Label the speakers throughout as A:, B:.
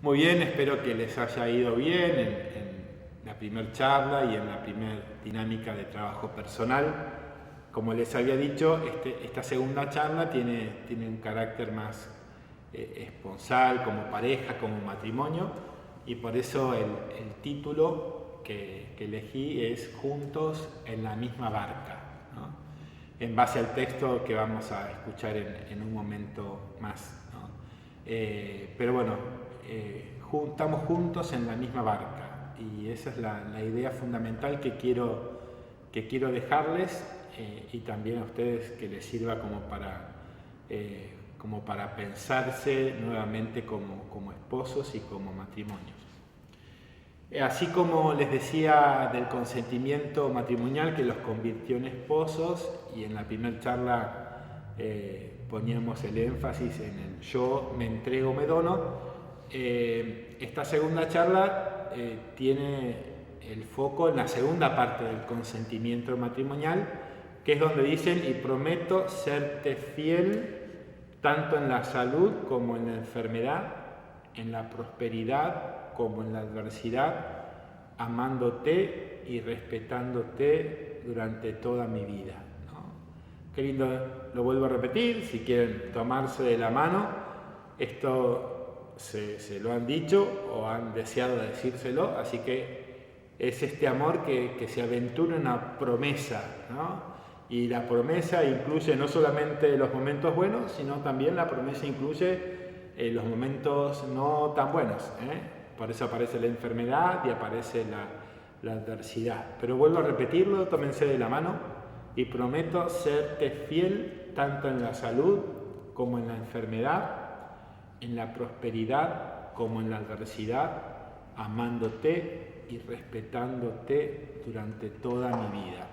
A: Muy bien, espero que les haya ido bien en la primera charla y en la primera dinámica de trabajo personal. Como les había dicho, esta segunda charla tiene un carácter más esponsal, como pareja, como matrimonio, y por eso el título que elegí es Juntos en la misma barca, ¿no? En base al texto que vamos a escuchar en un momento más, ¿no? Pero bueno, estamos juntos en la misma barca y esa es la idea fundamental que quiero dejarles y también a ustedes que les sirva como para pensarse nuevamente como esposos y como matrimonios. Así como les decía del consentimiento matrimonial que los convirtió en esposos, y en la primera charla poníamos el énfasis en el yo me entrego, me dono, esta segunda charla tiene el foco en la segunda parte del consentimiento matrimonial, que es donde dicen: y prometo serte fiel tanto en la salud como en la enfermedad, en la prosperidad como en la adversidad, amándote y respetándote durante toda mi vida, ¿no? Qué lindo, lo vuelvo a repetir, si quieren tomarse de la mano, esto se lo han dicho o han deseado decírselo, así que es este amor que se aventura en una promesa, ¿no? Y la promesa incluye no solamente los momentos buenos, sino también la promesa incluye los momentos no tan buenos, ¿eh? Por eso aparece la enfermedad y aparece la adversidad. Pero vuelvo a repetirlo, tómense de la mano: y prometo serte fiel tanto en la salud como en la enfermedad, en la prosperidad como en la adversidad, amándote y respetándote durante toda mi vida.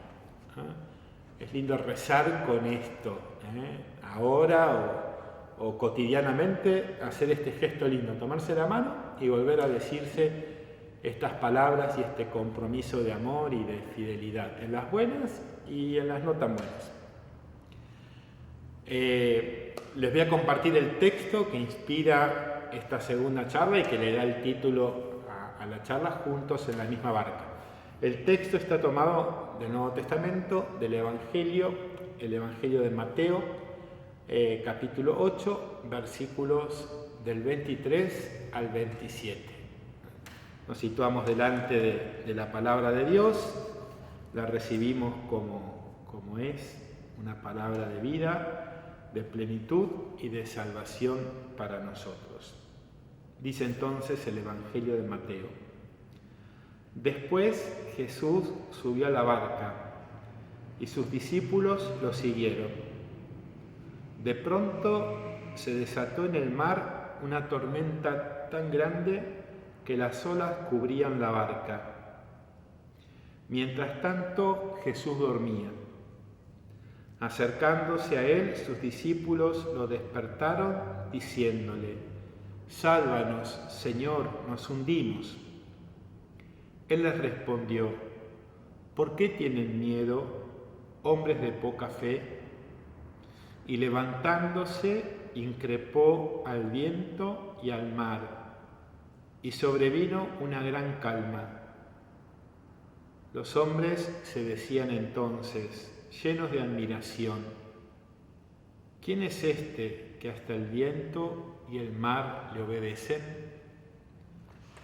A: Es lindo rezar con esto, ahora o cotidianamente, hacer este gesto lindo, tomarse la mano y volver a decirse estas palabras y este compromiso de amor y de fidelidad, en las buenas y en las no tan buenas. Les voy a compartir el texto que inspira esta segunda charla y que le da el título a la charla, Juntos en la misma barca. El texto está tomado del Nuevo Testamento, del Evangelio, el Evangelio de Mateo, capítulo 8, versículos del 23 al 27. Nos situamos delante de la palabra de Dios, la recibimos como es, una palabra de vida, de plenitud y de salvación para nosotros. Dice entonces el Evangelio de Mateo: Después Jesús subió a la barca y sus discípulos lo siguieron. De pronto se desató en el mar una tormenta tan grande que las olas cubrían la barca. Mientras tanto, Jesús dormía. Acercándose a él, sus discípulos lo despertaron diciéndole: «Sálvanos, Señor, nos hundimos». Él les respondió: «¿Por qué tienen miedo, hombres de poca fe?». Y levantándose, increpó al viento y al mar, y sobrevino una gran calma. Los hombres se decían entonces, llenos de admiración: ¿quién es este que hasta el viento y el mar le obedecen?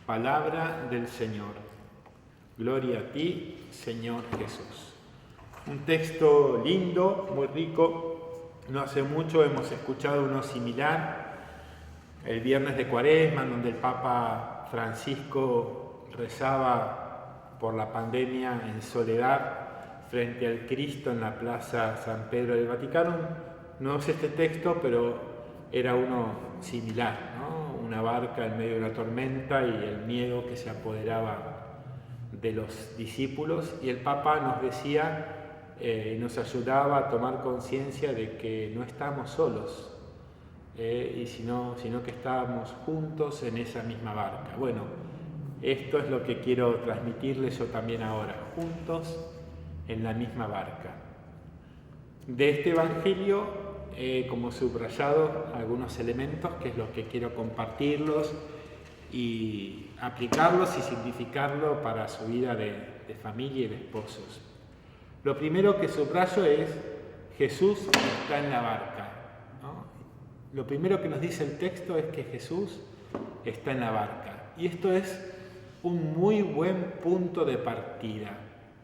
A: Palabra del Señor. Gloria a ti, Señor Jesús. Un texto lindo, muy rico. No hace mucho hemos escuchado uno similar, el viernes de Cuaresma, donde el Papa Francisco rezaba por la pandemia en soledad frente al Cristo en la Plaza San Pedro del Vaticano. No es este texto, pero era uno similar, ¿no? Una barca en medio de una tormenta y el miedo que se apoderaba de los discípulos, y el Papa nos decía, nos ayudaba a tomar conciencia de que no estamos solos, sino que estábamos juntos en esa misma barca. Bueno, esto es lo que quiero transmitirles yo también ahora, juntos en la misma barca. De este Evangelio, como subrayado algunos elementos, que es lo que quiero compartirlos y aplicarlos y significarlo para su vida de familia y de esposos. Lo primero que subrayo es: Jesús está en la barca, ¿no? Lo primero que nos dice el texto es que Jesús está en la barca. Y esto es un muy buen punto de partida,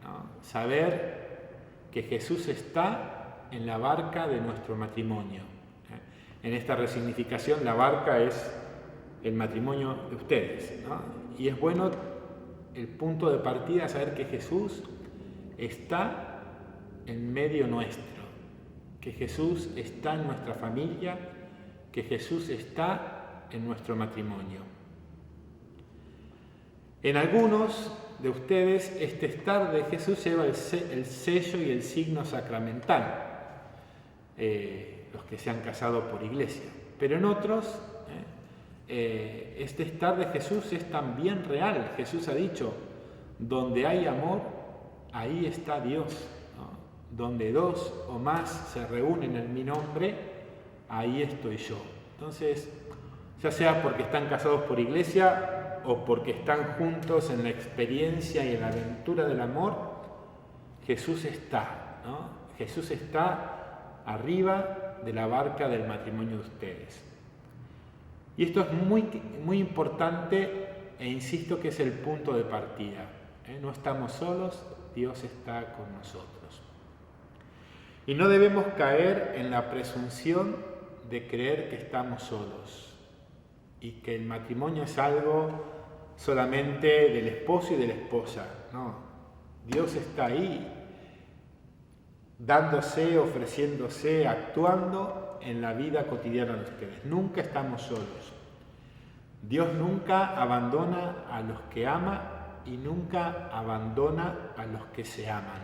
A: ¿no? Saber que Jesús está en la barca de nuestro matrimonio. En esta resignificación, la barca es el matrimonio de ustedes, ¿no? Y es bueno el punto de partida saber que Jesús está en medio nuestro, que Jesús está en nuestra familia, que Jesús está en nuestro matrimonio. En algunos de ustedes este estar de Jesús lleva el sello y el signo sacramental, los que se han casado por iglesia, pero en otros este estar de Jesús es también real. Jesús ha dicho: donde hay amor, ahí está Dios, ¿no? Donde dos o más se reúnen en mi nombre, ahí estoy yo. Entonces, ya sea porque están casados por iglesia o porque están juntos en la experiencia y en la aventura del amor, Jesús está, ¿no? Jesús está arriba de la barca del matrimonio de ustedes. Y esto es muy importante, e insisto que es el punto de partida. No estamos solos, Dios está con nosotros. Y no debemos caer en la presunción de creer que estamos solos y que el matrimonio es algo solamente del esposo y de la esposa. No, Dios está ahí, dándose, ofreciéndose, actuando en la vida cotidiana de ustedes. Nunca estamos solos. Dios nunca abandona a los que ama y nunca abandona a los que se aman.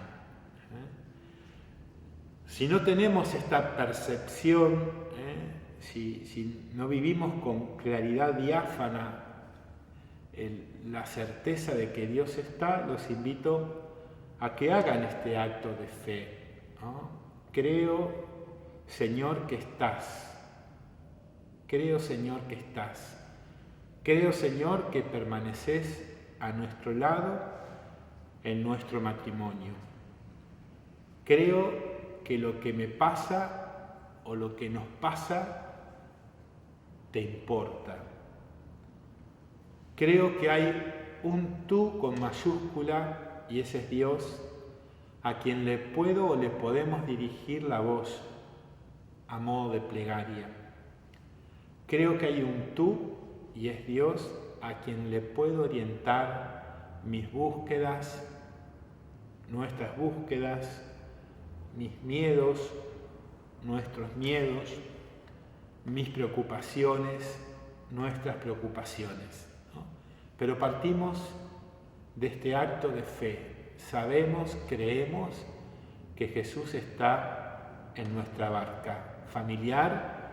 A: Si no tenemos esta percepción, si no vivimos con claridad diáfana la certeza de que Dios está, los invito a que hagan este acto de fe, ¿no? Creo, Señor, que estás. Creo, Señor, que estás. Creo, Señor, que permaneces a nuestro lado en nuestro matrimonio. Creo que lo que me pasa o lo que nos pasa te importa. Creo que hay un tú con mayúscula y ese es Dios, a quien le puedo o le podemos dirigir la voz a modo de plegaria. Creo que hay un tú y es Dios a quien le puedo orientar mis búsquedas, nuestras búsquedas, mis miedos, nuestros miedos, mis preocupaciones, nuestras preocupaciones, ¿no? Pero partimos de este acto de fe. Sabemos, creemos que Jesús está en nuestra barca familiar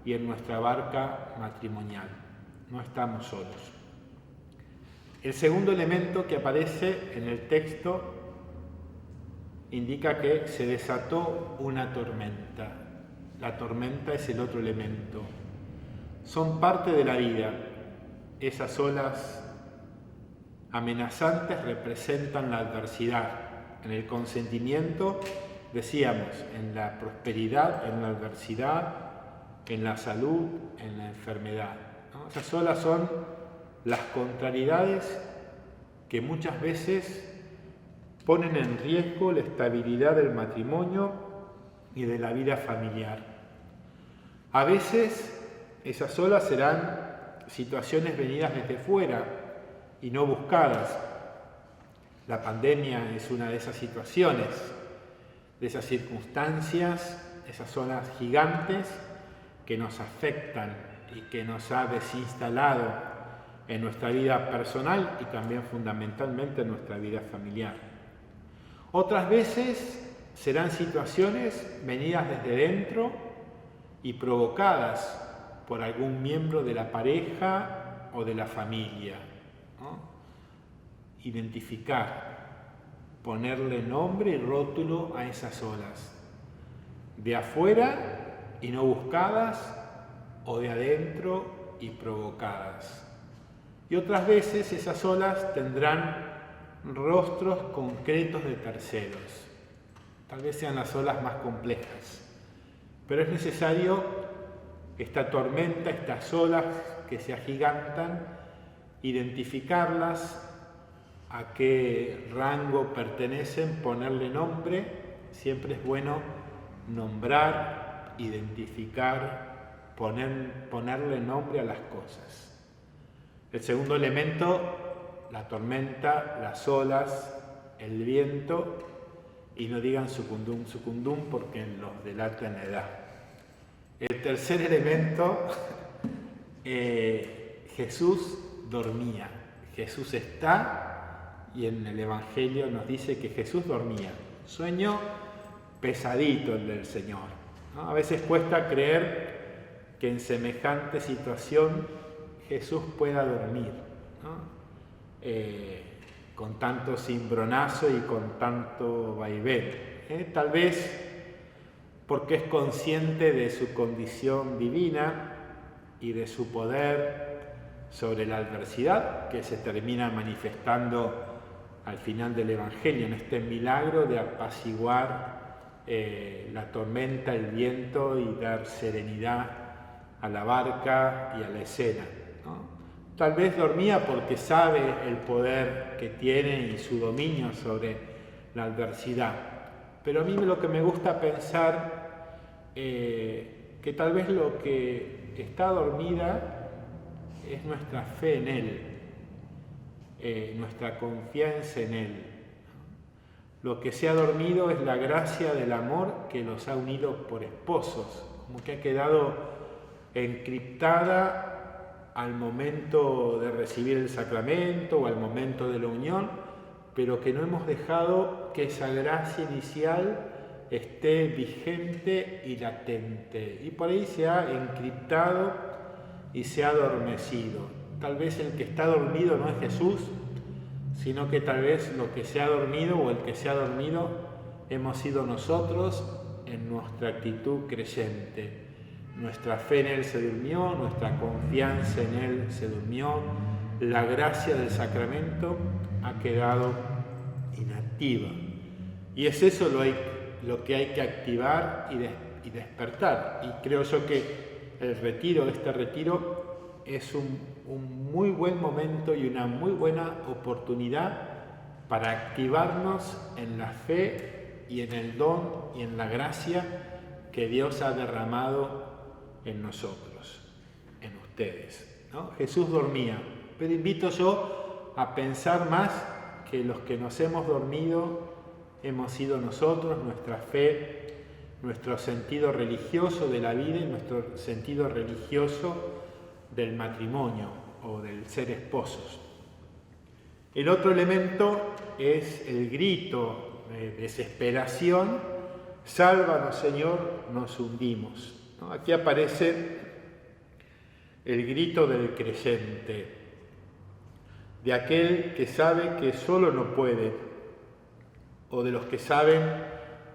A: y en nuestra barca matrimonial. No estamos solos. El segundo elemento que aparece en el texto indica que se desató una tormenta. La tormenta es el otro elemento. Son parte de la vida. Esas olas amenazantes representan la adversidad. En el consentimiento, decíamos, en la prosperidad, en la adversidad, en la salud, en la enfermedad, ¿no? Esas olas son las contrariedades que muchas veces ponen en riesgo la estabilidad del matrimonio y de la vida familiar. A veces esas olas serán situaciones venidas desde fuera y no buscadas. La pandemia es una de esas situaciones, de esas circunstancias, esas olas gigantes que nos afectan y que nos ha desinstalado en nuestra vida personal y también fundamentalmente en nuestra vida familiar. Otras veces serán situaciones venidas desde dentro y provocadas por algún miembro de la pareja o de la familia, ¿no? Identificar, ponerle nombre y rótulo a esas olas, de afuera y no buscadas o de adentro y provocadas. Y otras veces esas olas tendrán rostros concretos de terceros. Tal vez sean las olas más complejas. Pero es necesario esta tormenta, estas olas que se agigantan, identificarlas, a qué rango pertenecen, ponerle nombre. Siempre es bueno nombrar, identificar, ponerle nombre a las cosas. El segundo elemento, la tormenta, las olas, el viento, y no digan sucundum, sucundum, porque los delata en la edad. El tercer elemento, Jesús dormía. Jesús está, y en el Evangelio nos dice que Jesús dormía. Sueño pesadito el del Señor, ¿no? A veces cuesta creer que en semejante situación Jesús pueda dormir, ¿no? Con tanto cimbronazo y con tanto vaivén. Tal vez porque es consciente de su condición divina y de su poder sobre la adversidad, que se termina manifestando al final del Evangelio, en este milagro de apaciguar la tormenta, el viento y dar serenidad a la barca y a la escena, ¿no? Tal vez dormía porque sabe el poder que tiene y su dominio sobre la adversidad. Pero a mí lo que me gusta pensar, que tal vez lo que está dormida es nuestra fe en Él, nuestra confianza en Él. Lo que se ha dormido es la gracia del amor que los ha unido por esposos, como que ha quedado encriptada al momento de recibir el sacramento o al momento de la unión, pero que no hemos dejado que esa gracia inicial esté vigente y latente. Y por ahí se ha encriptado y se ha adormecido. Tal vez el que está dormido no es Jesús, sino que tal vez lo que se ha dormido o el que se ha dormido hemos sido nosotros en nuestra actitud creyente. Nuestra fe en Él se durmió, nuestra confianza en Él se durmió, la gracia del sacramento ha quedado inactiva. Y es eso lo que hay que activar y despertar. Y creo yo que este retiro es un muy buen momento y una muy buena oportunidad para activarnos en la fe y en el don y en la gracia que Dios ha derramado en nosotros, en ustedes, ¿no? Jesús dormía, pero invito yo a pensar más que los que nos hemos dormido hemos sido nosotros, nuestra fe, nuestro sentido religioso de la vida y nuestro sentido religioso del matrimonio o del ser esposos. El otro elemento es el grito de desesperación: sálvanos, Señor, nos hundimos, ¿no? Aquí aparece el grito del creyente, de aquel que sabe que solo no puede, o de los que saben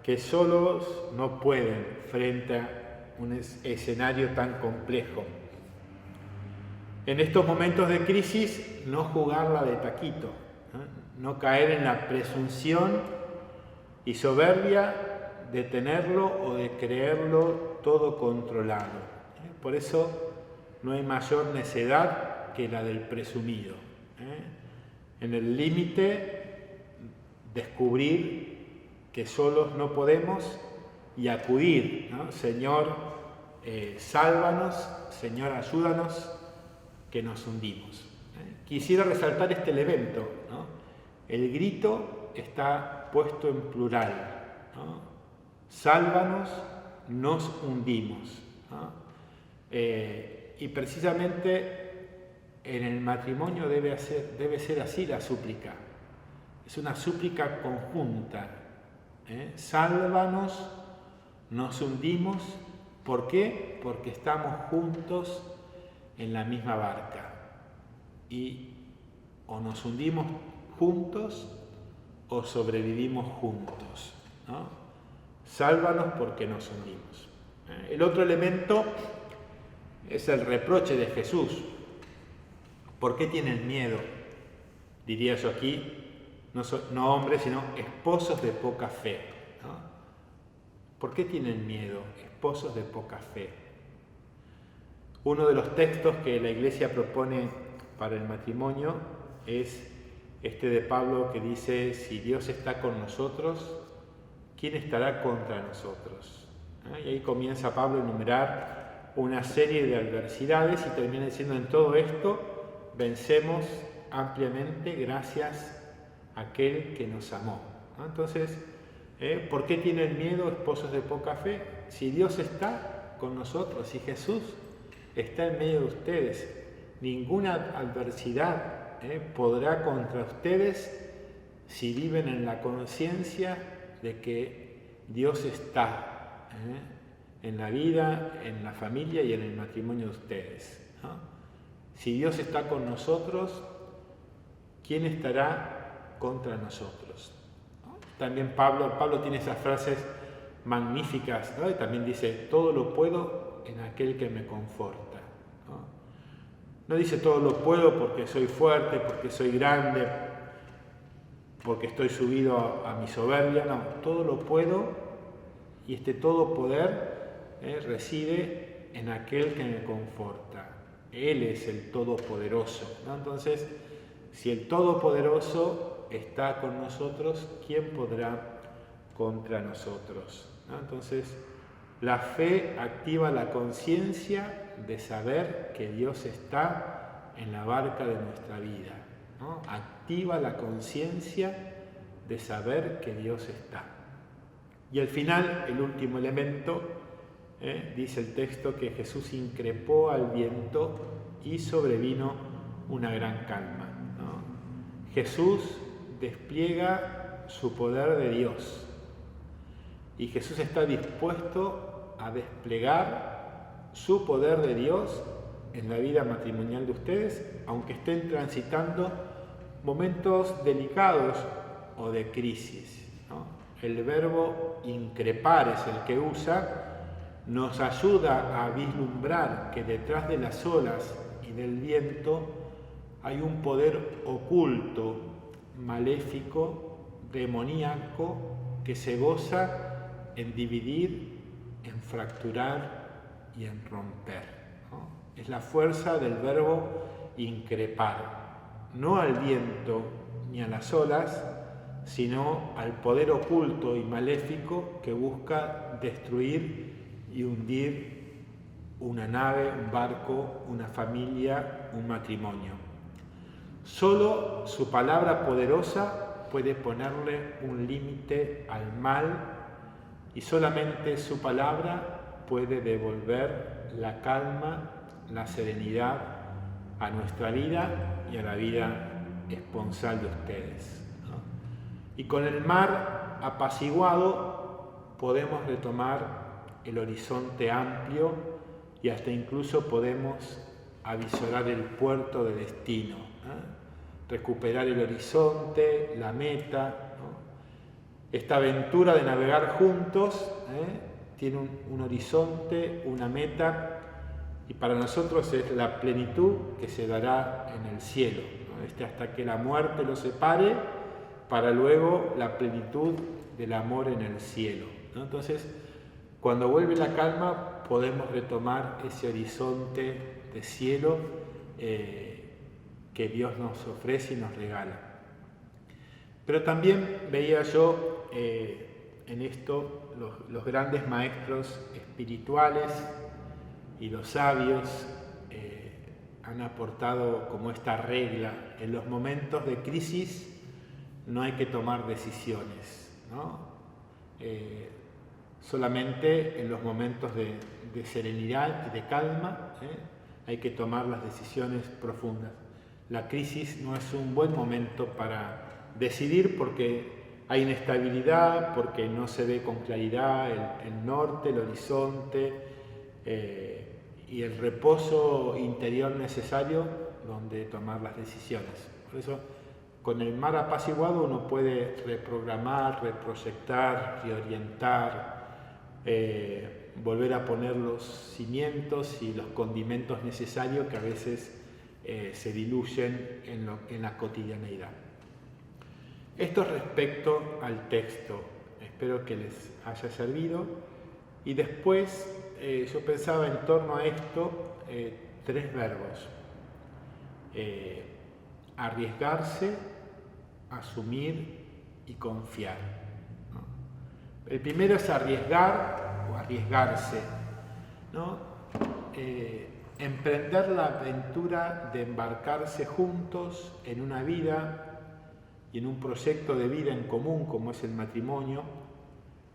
A: que solos no pueden frente a un escenario tan complejo. En estos momentos de crisis, no jugarla de taquito, no caer en la presunción y soberbia de tenerlo o de creerlo todo controlado. Por eso no hay mayor necedad que la del presumido. En el límite, descubrir que solos no podemos y acudir, ¿no? Señor, sálvanos, Señor, ayúdanos, que nos hundimos. Quisiera resaltar este elemento, ¿no? El grito está puesto en plural, ¿no? Sálvanos, nos hundimos, ¿no? Y precisamente en el matrimonio debe ser así la súplica. Es una súplica conjunta. Sálvanos, nos hundimos. ¿Por qué? Porque estamos juntos en la misma barca. Y o nos hundimos juntos o sobrevivimos juntos, ¿no? Sálvanos porque nos hundimos. El otro elemento es el reproche de Jesús. ¿Por qué tienen miedo? Diría yo aquí, no hombres, sino esposos de poca fe, ¿no? ¿Por qué tienen miedo? Esposos de poca fe. Uno de los textos que la Iglesia propone para el matrimonio es este de Pablo que dice: si Dios está con nosotros, ¿quién estará contra nosotros? Y ahí comienza Pablo a enumerar una serie de adversidades y termina diciendo: en todo esto vencemos ampliamente gracias a aquel que nos amó. Entonces, ¿por qué tienen miedo, esposos de poca fe? Si Dios está con nosotros, si Jesús está en medio de ustedes, ninguna adversidad podrá contra ustedes si viven en la conciencia de que Dios está en la vida, en la familia y en el matrimonio de ustedes, ¿no? Si Dios está con nosotros, ¿quién estará contra nosotros? ¿No? También Pablo tiene esas frases magníficas, ¿no? Y también dice: todo lo puedo en aquel que me conforta. No dice todo lo puedo porque soy fuerte, porque soy grande, porque estoy subido a mi soberbia. No, todo lo puedo, y este todo poder reside en aquel que me conforta. Él es el Todopoderoso, ¿no? Entonces, si el Todopoderoso está con nosotros, ¿quién podrá contra nosotros? ¿No? Entonces, la fe activa la conciencia de saber que Dios está en la barca de nuestra vida, ¿no? Activa la conciencia de saber que Dios está. Y al final, el último elemento, dice el texto que Jesús increpó al viento y sobrevino una gran calma, ¿no? Jesús despliega su poder de Dios y Jesús está dispuesto a desplegar su poder de Dios en la vida matrimonial de ustedes, aunque estén transitando momentos delicados o de crisis, ¿no? El verbo increpar es el que usa, nos ayuda a vislumbrar que detrás de las olas y del viento hay un poder oculto, maléfico, demoníaco, que se goza en dividir, en fracturar y en romper, ¿no? Es la fuerza del verbo increpar, no al viento ni a las olas, sino al poder oculto y maléfico que busca destruir y hundir una nave, un barco, una familia, un matrimonio. Solo su palabra poderosa puede ponerle un límite al mal, y solamente su palabra puede devolver la calma, la serenidad a nuestra vida y a la vida esponsal de ustedes, ¿no? Y con el mar apaciguado podemos retomar el horizonte amplio y hasta incluso podemos avisorar el puerto de destino, recuperar el horizonte, la meta, ¿no? Esta aventura de navegar juntos tiene un horizonte, una meta, y para nosotros es la plenitud que se dará en el cielo, ¿no? Hasta que la muerte los separe, para luego la plenitud del amor en el cielo, ¿no? Entonces, cuando vuelve la calma, podemos retomar ese horizonte de cielo que Dios nos ofrece y nos regala. Pero también veía yo en esto los grandes maestros espirituales y los sabios han aportado como esta regla: en los momentos de crisis no hay que tomar decisiones, ¿no? Solamente en los momentos de serenidad y de calma hay que tomar las decisiones profundas. La crisis no es un buen momento para decidir, porque hay inestabilidad, porque no se ve con claridad el norte, el horizonte y el reposo interior necesario donde tomar las decisiones. Por eso, con el mar apaciguado uno puede reprogramar, reproyectar, reorientar, volver a poner los cimientos y los condimentos necesarios que a veces se diluyen en la cotidianeidad. Esto respecto al texto. Espero que les haya servido. Y después yo pensaba en torno a esto 3 verbos. Arriesgarse, asumir y confiar, ¿no? El primero es arriesgar o arriesgarse, ¿no? Emprender la aventura de embarcarse juntos en una vida y en un proyecto de vida en común como es el matrimonio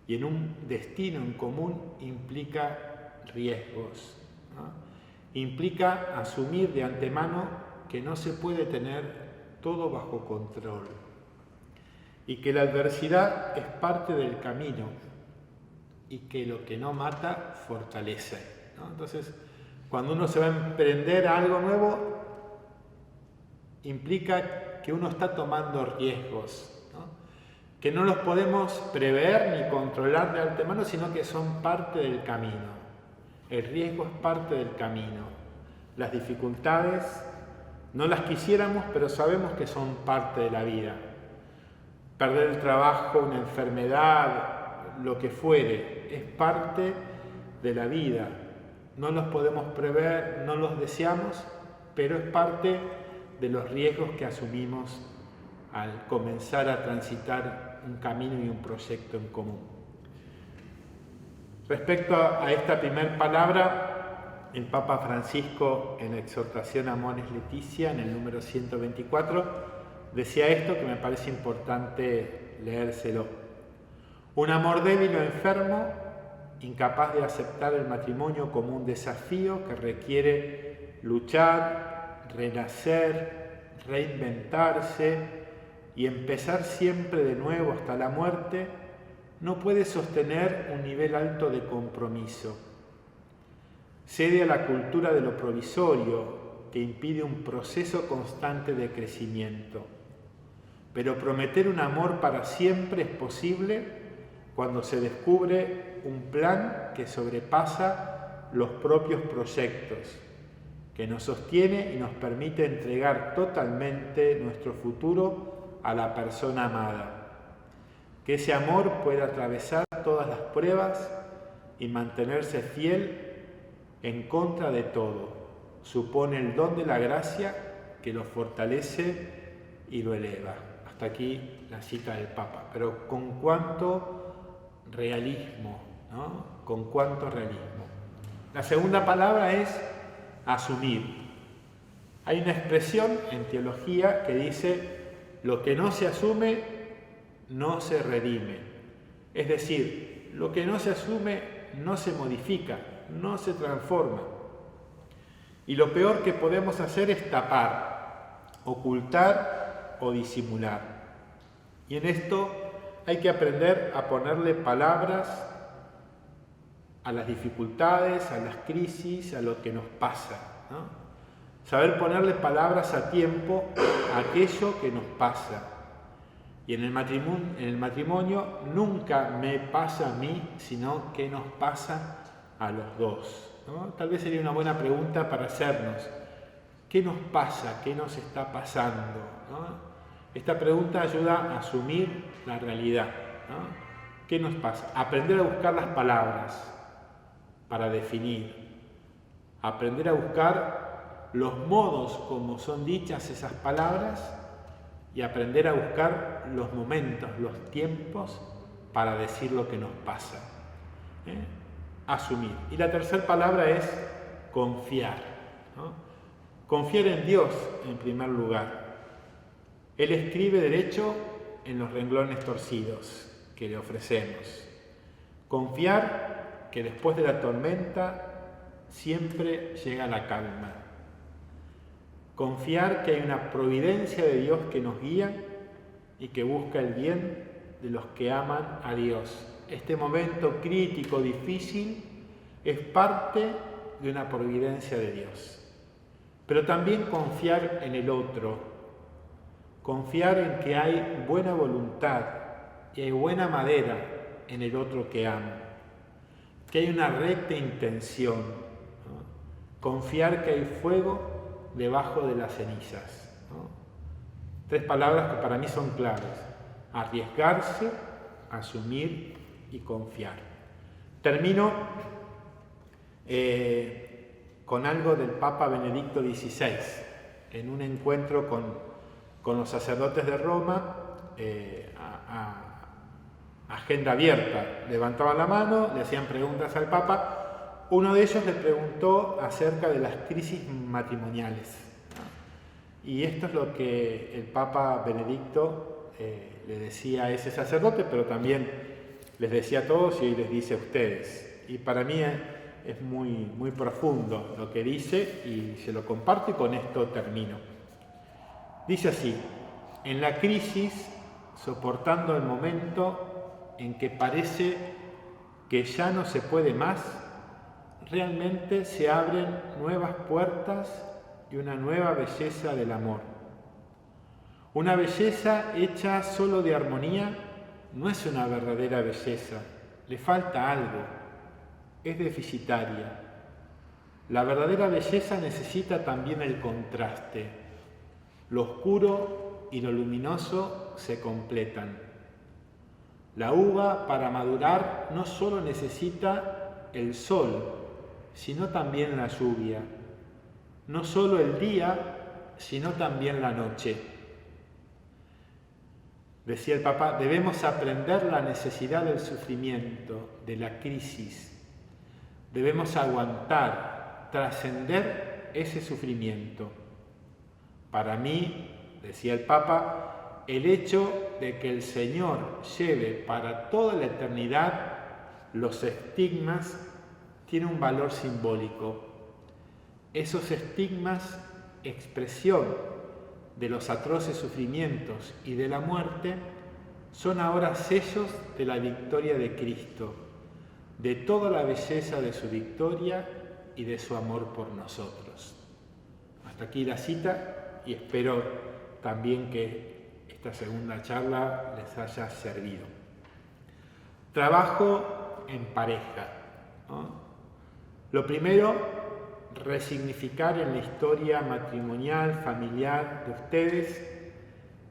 A: y en un destino en común implica riesgos, ¿no? Implica asumir de antemano que no se puede tener todo bajo control y que la adversidad es parte del camino y que lo que no mata fortalece, ¿no? Entonces, cuando uno se va a emprender a algo nuevo, implica que uno está tomando riesgos, ¿no? Que no los podemos prever ni controlar de antemano, sino que son parte del camino. El riesgo es parte del camino. Las dificultades no las quisiéramos, pero sabemos que son parte de la vida. Perder el trabajo, una enfermedad, lo que fuere, es parte de la vida. No los podemos prever, no los deseamos, pero es parte de los riesgos que asumimos al comenzar a transitar un camino y un proyecto en común. Respecto a esta primera palabra, el Papa Francisco en la exhortación Amoris Laetitia, en el número 124, decía esto que me parece importante leérselo. Un amor débil o enfermo, incapaz de aceptar el matrimonio como un desafío que requiere luchar, renacer, reinventarse y empezar siempre de nuevo hasta la muerte, no puede sostener un nivel alto de compromiso. Cede a la cultura de lo provisorio, que impide un proceso constante de crecimiento. Pero prometer un amor para siempre es posible cuando se descubre un plan que sobrepasa los propios proyectos, que nos sostiene y nos permite entregar totalmente nuestro futuro a la persona amada. Que ese amor pueda atravesar todas las pruebas y mantenerse fiel en contra de todo. Supone el don de la gracia que lo fortalece y lo eleva. Hasta aquí la cita del Papa. Pero con cuánto realismo, ¿no? Con cuánto realismo. La segunda palabra es asumir. Hay una expresión en teología que dice: lo que no se asume no se redime. Es decir, lo que no se asume no se modifica, no se transforma. Y lo peor que podemos hacer es tapar, ocultar o disimular. Y en esto hay que aprender a ponerle palabras a las dificultades, a las crisis, a lo que nos pasa, ¿no? Saber ponerle palabras a tiempo a aquello que nos pasa. Y en el matrimonio nunca me pasa a mí, sino que nos pasa a los dos, ¿no? Tal vez sería una buena pregunta para hacernos. ¿Qué nos pasa? ¿Qué nos está pasando? ¿No? Esta pregunta ayuda a asumir la realidad, ¿no? ¿Qué nos pasa? Aprender a buscar las palabras para definir. Aprender a buscar los modos como son dichas esas palabras y aprender a buscar los momentos, los tiempos para decir lo que nos pasa. Asumir. Y la tercera palabra es confiar, ¿no? Confiar en Dios en primer lugar. Él escribe derecho en los renglones torcidos que le ofrecemos. Confiar que después de la tormenta siempre llega la calma. Confiar que hay una providencia de Dios que nos guía y que busca el bien de los que aman a Dios. Este momento crítico, difícil, es parte de una providencia de Dios. Pero también confiar en el otro, confiar en que hay buena voluntad y hay buena madera en el otro que ama, que hay una recta intención, ¿no? Confiar que hay fuego debajo de las cenizas, ¿no? 3 palabras que para mí son claves: arriesgarse, asumir y confiar. Termino con algo del Papa Benedicto XVI, en un encuentro con los sacerdotes de Roma, agenda abierta. Levantaban la mano, le hacían preguntas al Papa. Uno de ellos le preguntó acerca de las crisis matrimoniales. Y esto es lo que el Papa Benedicto le decía a ese sacerdote, pero también les decía a todos y hoy les dice a ustedes. Y para mí es muy, muy profundo lo que dice y se lo comparto y con esto termino. Dice así: en la crisis, soportando el momento en que parece que ya no se puede más, realmente se abren nuevas puertas y una nueva belleza del amor. Una belleza hecha solo de armonía no es una verdadera belleza, le falta algo, es deficitaria. La verdadera belleza necesita también el contraste. Lo oscuro y lo luminoso se completan. La uva, para madurar, no solo necesita el sol, sino también la lluvia. No solo el día, sino también la noche. Decía el Papa, debemos aprender la necesidad del sufrimiento, de la crisis. Debemos aguantar, trascender ese sufrimiento. Para mí, decía el Papa, el hecho de que el Señor lleve para toda la eternidad los estigmas tiene un valor simbólico. Esos estigmas, expresión de los atroces sufrimientos y de la muerte, son ahora sellos de la victoria de Cristo, de toda la belleza de su victoria y de su amor por nosotros. Hasta aquí la cita y espero también que esta segunda charla les haya servido. Trabajo en pareja, ¿no? Lo primero, resignificar en la historia matrimonial, familiar de ustedes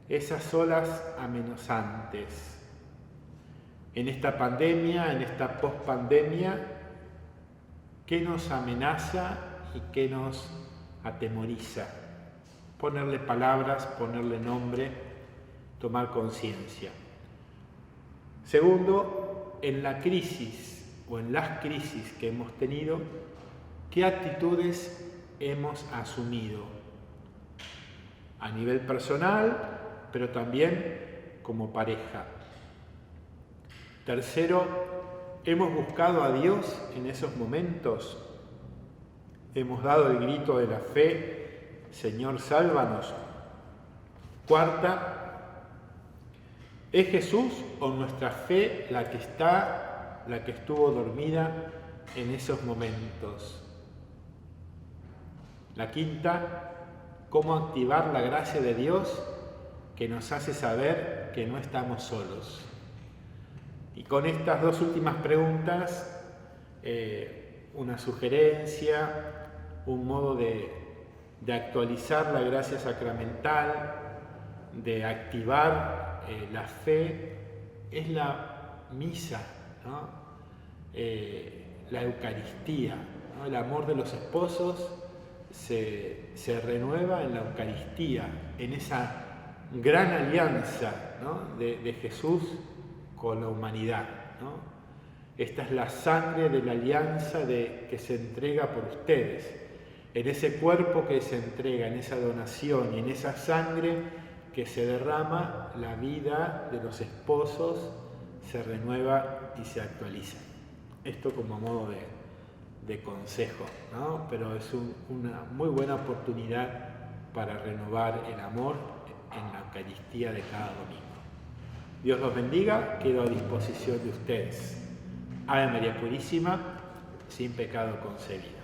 A: esas olas amenazantes. En esta pandemia, en esta pospandemia, ¿qué nos amenaza y qué nos atemoriza? Ponerle palabras, ponerle nombre, tomar conciencia. Segundo, en la crisis o en las crisis que hemos tenido, ¿qué actitudes hemos asumido? A nivel personal, pero también como pareja. Tercero, ¿hemos buscado a Dios en esos momentos? ¿Hemos dado el grito de la fe, Señor, sálvanos? Cuarta, ¿es Jesús o nuestra fe la que estuvo dormida en esos momentos? La quinta, ¿cómo activar la gracia de Dios que nos hace saber que no estamos solos? Y con estas 2 últimas preguntas, una sugerencia, un modo de actualizar la gracia sacramental, de activar la fe, es la misa, ¿no? La Eucaristía, ¿no? El amor de los esposos se renueva en la Eucaristía, en esa gran alianza, ¿no? de Jesús con la humanidad, ¿no? Esta es la sangre de la alianza que se entrega por ustedes, en ese cuerpo que se entrega, en esa donación y en esa sangre que se derrama, la vida de los esposos se renueva y se actualiza. Esto como modo de consejo, ¿no? Pero es una muy buena oportunidad para renovar el amor en la Eucaristía de cada domingo. Dios los bendiga, quedo a disposición de ustedes. Ave María Purísima, sin pecado concebida.